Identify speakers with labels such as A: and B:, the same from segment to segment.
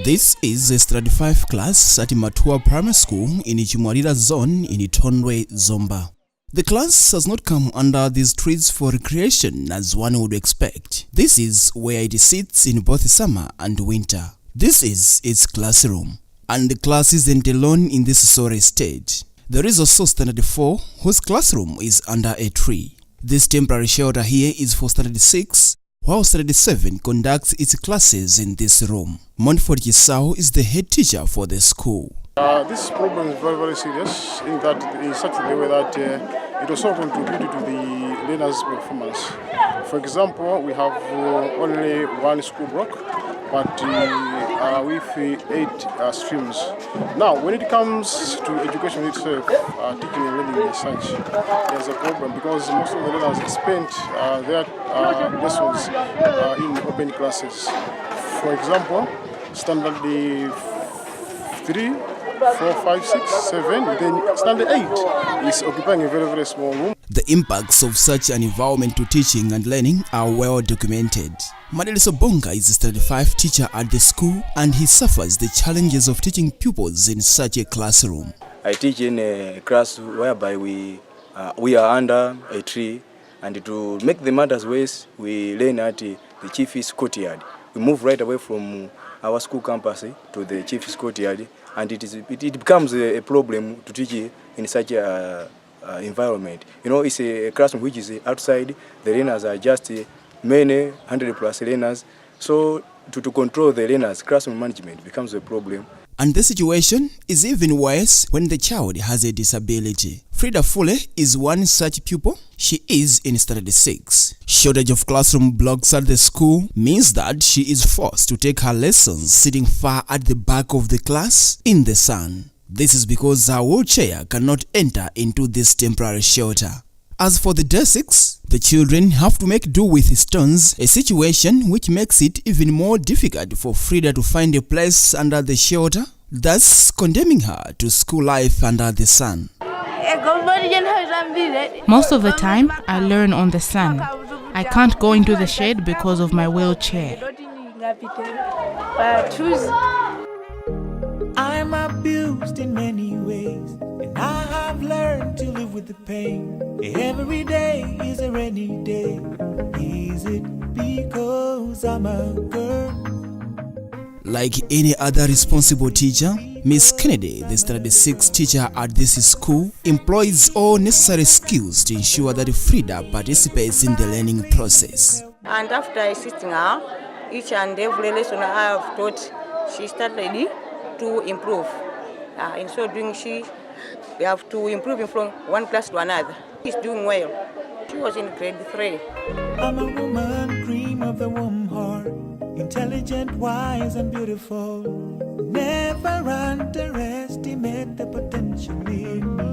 A: This is a Standard 5 class at Matua Primary School in Chimwarira Zone in Itonwe, Zomba. The class has not come under these trees for recreation as one would expect. This is where it sits in both summer and winter. This is its classroom. And the class isn't alone in this sorry state. There is also Standard 4 whose classroom is under a tree. This temporary shelter here is for Standard 6, while Standard 7 conducts its classes in this room. Montfort Kisao is the head teacher for the school.
B: This problem is very, very serious in that in such a way that it also contributed to the learners' performance. For example, we have only one school block, but with 8 streams. Now, when it comes to education itself, teaching and learning as such, there's a problem because most of the learners spend their lessons in open classes. For example, Standard 3, 4, 5, 6, 7, then Standard 8 is occupying a very, very small room.
A: The impacts of such an environment to teaching and learning are well documented. Madele Sobonga is a Standard 5 teacher at the school and he suffers the challenges of teaching pupils in such a classroom.
C: I teach in a class whereby we are under a tree, and to make the matters worse, we learn at the chief's courtyard. We move right away from our school campus to the chief's courtyard, and it becomes a problem to teach in such a environment. You know, it's a classroom which is outside. The learners are just many 100+ learners. So to control the learners, classroom management becomes a problem.
A: And the situation is even worse when the child has a disability. Frida Fule is one such pupil. She is in Standard 6. Shortage of classroom blocks at the school means that she is forced to take her lessons sitting far at the back of the class in the sun. This is because her wheelchair cannot enter into this temporary shelter. As for the desks, the children have to make do with stones, a situation which makes it even more difficult for Frida to find a place under the shelter, thus condemning her to school life under the sun.
D: Most of the time, I learn on the sun. I can't go into the shade because of my wheelchair.
E: I'm abused in many ways, and I have learned to live with the pain. Every day is a rainy day. Is it because I'm a girl?
A: Like any other responsible teacher, Miss Kennedy, the Standard 6 teacher at this school, employs all necessary skills to ensure that Frida participates in the learning process.
F: And after assisting her, each and every lesson I have taught, she started to improve. In so doing, she have to improve from one class to another. She's doing well. She was in grade 3.
E: I'm a woman, cream of the warm heart, intelligent, wise, and beautiful. Never underestimate the potential in me.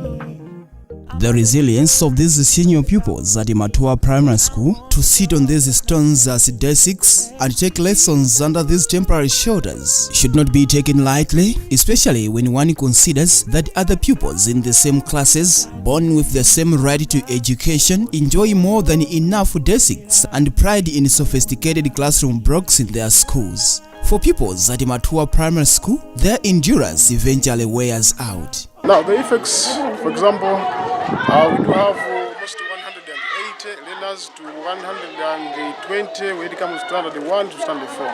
A: The resilience of these senior pupils at Matua Primary School to sit on these stones as desks and take lessons under these temporary shelters should not be taken lightly, especially when one considers that other pupils in the same classes, born with the same right to education, enjoy more than enough desks and pride in sophisticated classroom blocks in their schools. For pupils at Matua Primary School, their endurance eventually wears out.
B: Now, the effects, for example, we do have almost 180 learners to 120 when it comes to Standard 1 to Standard 4.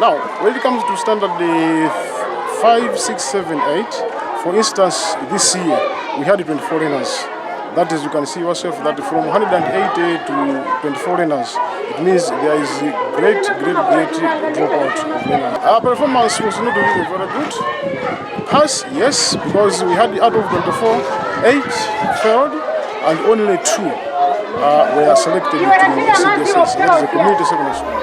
B: Now, when it comes to Standard 5, 6, 7, 8, for instance, this year we had 24 learners. That is, you can see yourself that from 180 to 24 learners, it means there is a great dropout of learners. Our performance was not really very good. Pass, yes, because we had out of 24, 8 failed and only 2 were selected to CDSS, that is a community secondary school.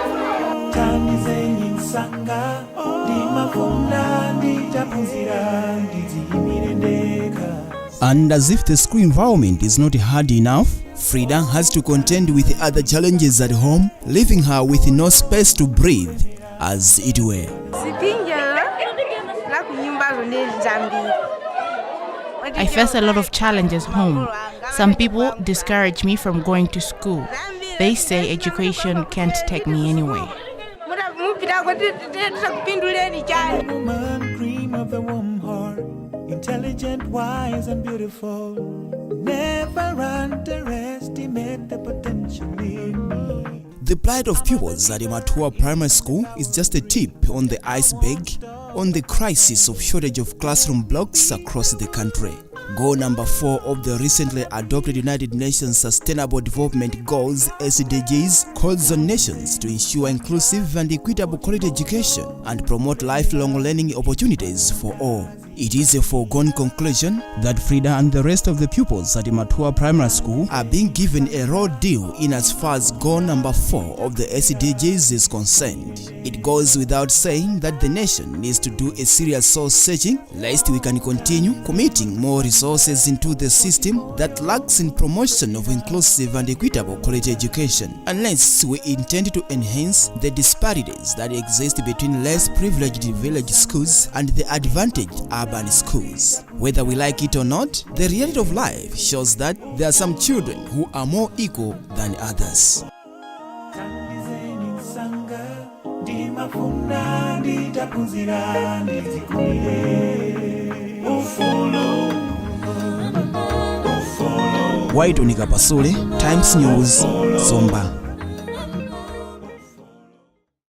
A: And as if the school environment is not hard enough, Frida has to contend with other challenges at home, leaving her with no space to breathe, as it were.
D: I face a lot of challenges home. Some people discourage me from going to school. They say education can't take me anywhere.
E: Woman, cream of the warm heart, intelligent, wise, and beautiful. Never underestimate the potential in me.
A: The plight of pupils at Matua Primary School is just a tip on the iceberg on the crisis of shortage of classroom blocks across the country. Goal number 4 of the recently adopted United Nations Sustainable Development Goals (SDGs) calls on nations to ensure inclusive and equitable quality education and promote lifelong learning opportunities for all. It is a foregone conclusion that Frida and the rest of the pupils at Matua Primary School are being given a raw deal in as far as goal number 4 of the SDGs is concerned. It goes without saying that the nation needs to do a serious soul searching lest we can continue committing more resources into the system that lacks in promotion of inclusive and equitable quality education, unless we intend to enhance the disparities that exist between less privileged village schools and the advantaged urban schools. Whether we like it or not, the reality of life shows that there are some children who are more equal than others. White Onika Pasule, Times News, Zomba.